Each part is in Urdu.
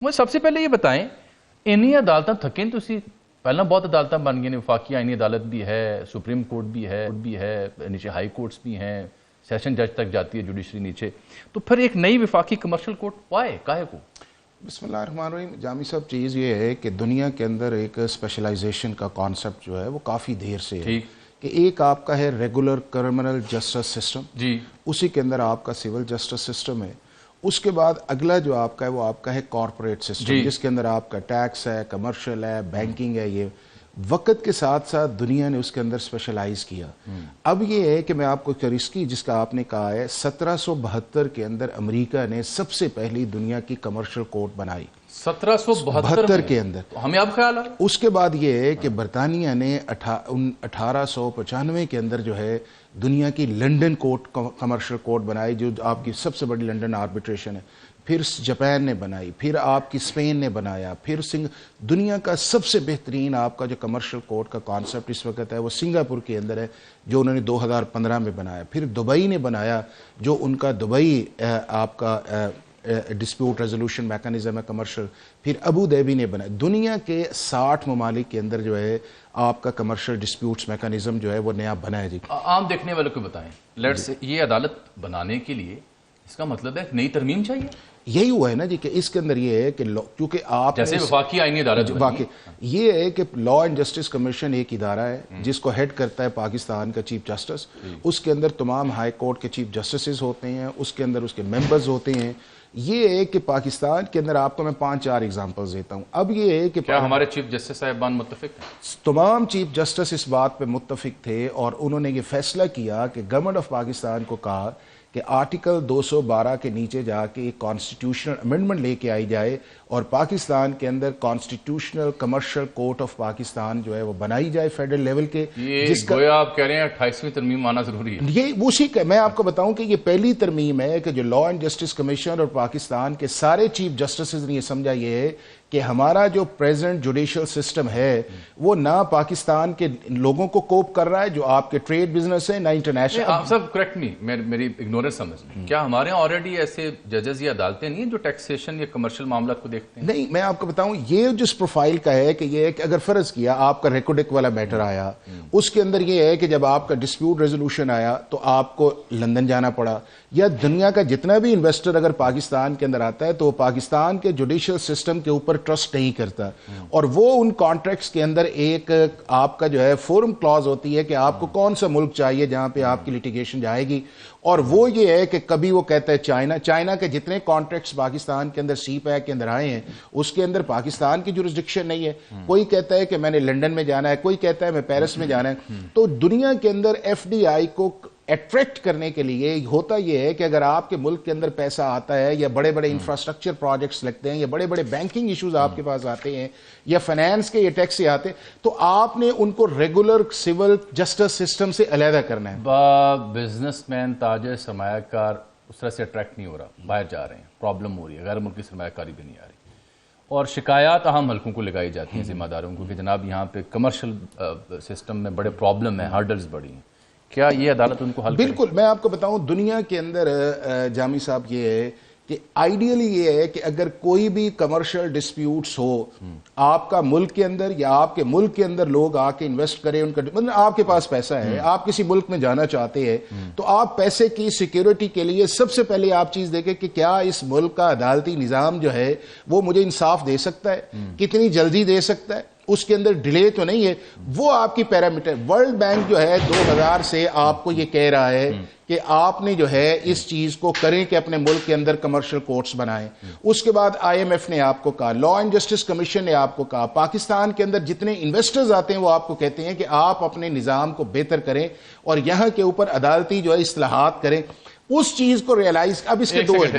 مجھے سب سے پہلے یہ بتائیں انہی عدالتاں تھکیں تو اسی پہلا بہت عدالتاں بن گئی ہیں، وفاقی آئینی عدالت بھی ہے، سپریم کورٹ بھی ہے، نیچے ہائی کورٹس بھی ہیں، سیشن جج تک جاتی ہے جوڈیشری نیچے، تو پھر ایک نئی وفاقی کمرشل کورٹ وائے کاہے کو؟ بسم اللہ الرحمن الرحیم. جامی صاحب چیز یہ ہے کہ دنیا کے اندر ایک اسپیشلائزیشن کا کانسیپٹ جو ہے وہ کافی دیر سے ہے کہ ایک آپ کا ہے ریگولر کرمنل جسٹس سسٹم، اسی کے اندر آپ کا سول جسٹس سسٹم ہے. اس کے بعد اگلا جو آپ کا ہے وہ آپ کا ہے کارپوریٹ سسٹم، جس کے اندر آپ کا ٹیکس ہے، کمرشل ہے، بینکنگ ہے. یہ وقت کے ساتھ ساتھ دنیا نے اس کے اندر اسپیشلائز کیا. اب یہ ہے کہ میں آپ کو رسکی جس کا آپ نے کہا ہے 1772 کے اندر امریکہ نے سب سے پہلی دنیا کی کمرشل کورٹ بنائی 1772 کے اندر. ہمیں اب خیال ہے اس کے بعد یہ ہے کہ برطانیہ نے 1895 کے اندر جو ہے دنیا کی لنڈن کورٹ کمرشل کورٹ بنائی، جو آپ کی سب سے بڑی لنڈن آربیٹریشن ہے. پھر جاپان نے بنائی، پھر آپ کی اسپین نے بنایا، پھر دنیا کا سب سے بہترین آپ کا جو کمرشل کورٹ کا کانسیپٹ اس وقت ہے وہ سنگاپور کے اندر ہے، جو انہوں نے 2015 میں بنایا. پھر دبئی نے بنایا، جو ان کا دبئی آپ کا ڈسپیوٹ ریزولوشن میکانزم ہے کمرشل. پھر ابو دھابی نے بنایا. دنیا کے 60 ممالک کے اندر جو ہے آپ کا کمرشل ڈسپیوٹس میکانزم جو ہے وہ نیا بنا ہے. جی عام دیکھنے والوں کو بتائیں، یہ عدالت بنانے کے لیے اس کا مطلب ہے نئی ترمیم چاہیے. یہی ہوا ہے نا جی کہ اس کے اندر یہ ہے کہ کیونکہ آپ جیسے وفاقی آئینی عدالت واقعی یہ ہے کہ لا اینڈ جسٹس کمیشن ایک ادارہ ہے جس کو ہیڈ کرتا ہے پاکستان کا چیف جسٹس. اس کے اندر تمام ہائی کورٹ کے چیف جسٹسز ہوتے ہیں، اس کے اندر اس کے ممبرز ہوتے ہیں. یہ ہے کہ پاکستان کے اندر آپ کو میں 5-4 ایگزامپلز دیتا ہوں. اب یہ ہے کہ کیا ہمارے چیف جسٹس صاحبان متفق ہیں؟ تمام چیف جسٹس اس بات پہ متفق تھے اور انہوں نے یہ فیصلہ کیا کہ گورنمنٹ آف پاکستان کو کہا کہ آرٹیکل 212 کے نیچے جا کے ایک کانسٹیٹیوشنل امینڈمنٹ لے کے آئی جائے اور پاکستان کے اندر constitutional commercial court of Pakistan جو ہے وہ بنائی جائے فیڈرل لیول کے. جس کا آپ کہہ رہے ہیں 28ویں ترمیم آنا ضروری ہے. یہ اسی کا میں آپ کو بتاؤں کہ یہ پہلی ترمیم ہے کہ جو لا اینڈ جسٹس کمیشن اور پاکستان کے سارے چیف جسٹسز نے یہ سمجھا یہ ہے کہ ہمارا جو پریزنٹ جوڈیشل سسٹم ہے وہ نہ پاکستان کے لوگوں کو کوپ کر رہا ہے جو آپ کے ٹریڈ بزنس ہے، نہ انٹرنیشنل. آپ سب کریکٹ می، میری اگنورنس سمجھ کیا ہمارے ہاں آلریڈی ایسے ججز یا عدالتیں نہیں ہیں جو ٹیکسیشن یا کمرشل معاملات کو دیکھتے ہیں؟ نہیں، میں آپ کو بتاؤں یہ جس پروفائل کا ہے کہ یہ ہے کہ اگر فرض کیا آپ کا ریکوڈک والا میٹر آیا، اس کے اندر یہ ہے کہ جب آپ کا ڈسپیوٹ ریزولوشن آیا تو آپ کو لندن جانا پڑا، یا دنیا کا جتنا بھی انویسٹر اگر پاکستان کے اندر آتا ہے تو وہ پاکستان کے جوڈیشل سسٹم کے اوپر ٹرسٹ نہیں کرتا، اور وہ ان کانٹریکٹس کے اندر ایک آپ کا جو ہے فورم کلاز ہوتی ہے کہ آپ کو کون سا ملک چاہیے جہاں پہ آپ کی لیٹیگیشن جائے گی. اور وہ یہ ہے کہ کبھی وہ کہتا ہے چائنا کے جتنے کانٹریکٹس پاکستان کے اندر سی پیک کے اندر آئے ہیں اس کے اندر پاکستان کی جورسڈکشن نہیں ہے. کوئی کہتا ہے کہ میں نے لنڈن میں جانا ہے، کوئی کہتا ہے میں پیرس میں جانا ہے. تو دنیا کے اندر ایف ڈی آئی کو اٹریکٹ کرنے کے لیے ہوتا یہ ہے کہ اگر آپ کے ملک کے اندر پیسہ آتا ہے یا بڑے بڑے انفراسٹرکچر پروجیکٹس لگتے ہیں یا بڑے بڑے بینکنگ ایشوز آپ کے پاس آتے ہیں یا فائنانس کے یہ ٹیکس سے آتے ہیں تو آپ نے ان کو ریگولر سول جسٹس سسٹم سے علیحدہ کرنا ہے. بزنس مین تاجر سرمایہ کار اس طرح سے اٹریکٹ نہیں ہو رہا، باہر جا رہے ہیں، پرابلم ہو رہی ہے، غیر ملکی سرمایہ کاری بھی نہیں آ رہی، اور شکایات اہم حلقوں کو لگائی جاتی ہیں ذمہ داروں کو کہ جناب یہاں پہ کمرشل سسٹم میں بڑے پرابلم ہیں، ہرڈلز بڑی ہیں. کیا یہ عدالت ان کو حل کرے؟ بالکل. میں آپ کو بتاؤں دنیا کے اندر جامی صاحب یہ ہے کہ آئیڈیلی یہ ہے کہ اگر کوئی بھی کمرشل ڈسپیوٹس ہو آپ کا ملک کے اندر یا آپ کے ملک کے اندر لوگ آ کے انویسٹ کریں، ان کا مطلب آپ کے پاس پیسہ ہے، آپ کسی ملک میں جانا چاہتے ہیں تو آپ پیسے کی سیکیورٹی کے لیے سب سے پہلے آپ چیز دیکھیں کہ کیا اس ملک کا عدالتی نظام جو ہے وہ مجھے انصاف دے سکتا ہے، کتنی جلدی دے سکتا ہے، اس کے اندر ڈیلے تو نہیں ہے. وہ آپ کی پیرامیٹر. ورلڈ بینک جو ہے 2000 سے آپ کو یہ کہہ رہا ہے کہ آپ نے جو ہے اس چیز کو کریں کہ اپنے ملک کے اندر کمرشل کورٹس بنائیں. اس کے بعد آئی ایم ایف نے آپ کو کہا، لا اینڈ جسٹس کمیشن نے آپ کو کہا، پاکستان کے اندر جتنے انویسٹرز آتے ہیں وہ آپ کو کہتے ہیں کہ آپ اپنے نظام کو بہتر کریں اور یہاں کے اوپر عدالتی جو ہے اصلاحات کریں. اس چیز کو ریئلائز اب اس کے دو ایک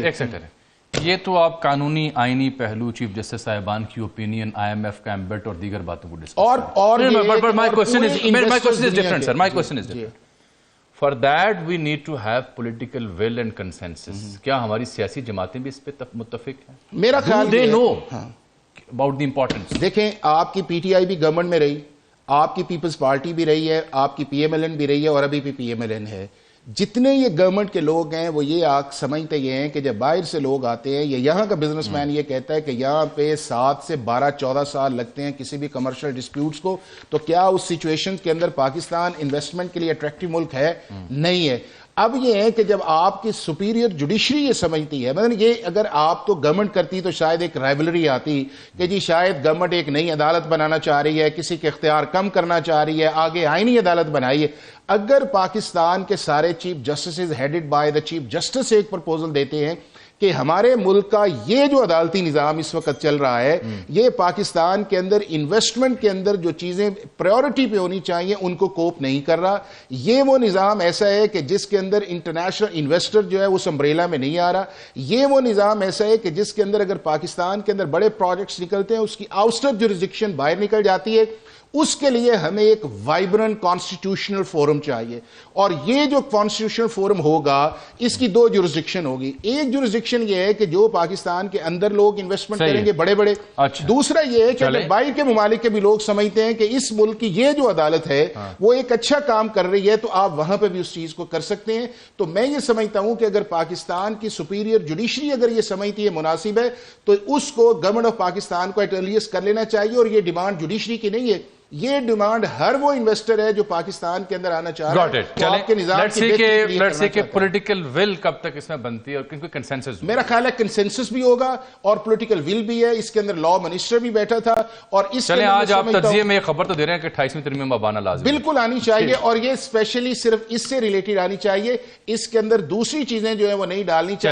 یہ تو آپ قانونی آئینی پہلو چیف جسٹس صاحبان کی اوپینین، آئی ایم ایف کا ایمبٹ اور دیگر باتوں کو discuss my question is different sir. My question is different. For that we need to have political will and consensus. کیا ہماری سیاسی جماعتیں بھی اس پہ متفق ہیں؟ میرا خیال they know about the importance. دیکھیں آپ کی پی ٹی آئی بھی گورنمنٹ میں رہی، آپ کی پیپلز پارٹی بھی رہی ہے، آپ کی پی ایم ایل این بھی رہی ہے اور ابھی بھی پی ایم ایل این ہے. جتنے یہ گورنمنٹ کے لوگ ہیں وہ یہ سمجھتے یہ ہیں کہ جب باہر سے لوگ آتے ہیں، یہاں کا بزنس مین یہ کہتا ہے کہ یہاں پہ 7 سے 12-14 سال لگتے ہیں کسی بھی کمرشل ڈسپیوٹس کو، تو کیا اس سچویشن کے اندر پاکستان انویسٹمنٹ کے لیے اٹریکٹیو ملک ہے؟ نہیں ہے۔ اب یہ ہے کہ جب آپ کی سپیریئر جوڈیشری یہ سمجھتی ہے، مثلا یہ اگر آپ تو گورنمنٹ کرتی تو شاید ایک رائیولری آتی کہ جی شاید گورنمنٹ ایک نئی عدالت بنانا چاہ رہی ہے، کسی کے اختیار کم کرنا چاہ رہی ہے، آگے آئینی عدالت بنائی ہے۔ اگر پاکستان کے سارے chief justices headed by the chief justice ایک پرپوزل دیتے ہیں کہ ہمارے ملک کا یہ جو عدالتی نظام اس وقت چل رہا ہے، یہ پاکستان کے اندر انویسٹمنٹ کے اندر جو چیزیں پریورٹی پہ ہونی چاہیے ان کو کوپ نہیں کر رہا، یہ وہ نظام ایسا ہے کہ جس کے اندر انٹرنیشنل انویسٹر جو ہے اس امبریلا میں نہیں آ رہا، یہ وہ نظام ایسا ہے کہ جس کے اندر اگر پاکستان کے اندر بڑے پروجیکٹس نکلتے ہیں اس کی آؤٹسٹر جوریسڈکشن باہر نکل جاتی ہے۔ اس کے لیے ہمیں ایک وائبرنٹ کانسٹیٹیوشنل فورم چاہیے، اور یہ جو کانسٹیٹیوشنل فورم ہوگا اس کی 2 جورسڈکشن ہوگی۔ ایک جورسڈکشن یہ ہے کہ جو پاکستان کے اندر لوگ انویسٹمنٹ کریں گے بڑے بڑے، دوسرا یہ ہے کہ اگر باہر کے ممالک کے بھی لوگ سمجھتے ہیں کہ اس ملک کی یہ جو عدالت ہے وہ ایک اچھا کام کر رہی ہے تو آپ وہاں پہ بھی اس چیز کو کر سکتے ہیں۔ تو میں یہ سمجھتا ہوں کہ اگر پاکستان کی سپیریئر جوڈیشری اگر یہ سمجھتی ہے مناسب ہے تو اس کو گورنمنٹ آف پاکستان کو ایٹرلیس کر لینا چاہیے، اور یہ ڈیمانڈ جوڈیشری کی نہیں ہے، یہ ڈیمانڈ ہر وہ انویسٹر ہے جو پاکستان کے اندر آنا چاہ رہا ہے۔ تو آپ کے نظام کی پولیٹیکل ول کب تک اس میں بنتی ہے اور کوئی کنسنسس؟ میرا خیال ہے کنسنسس بھی ہوگا اور پولیٹیکل ول بھی ہے، اس کے اندر لا منسٹر بھی بیٹھا تھا، اور اس چلیں آج آپ تجزیے میں یہ خبر تو دے رہے ہیں کہ 28ویں ترمیم اب آنا لازم بالکل آنی چاہیے، اور یہ اسپیشلی صرف اس سے ریلیٹڈ آنی چاہیے، اس کے اندر دوسری چیزیں جو ہیں وہ نہیں ڈالنی چاہیے۔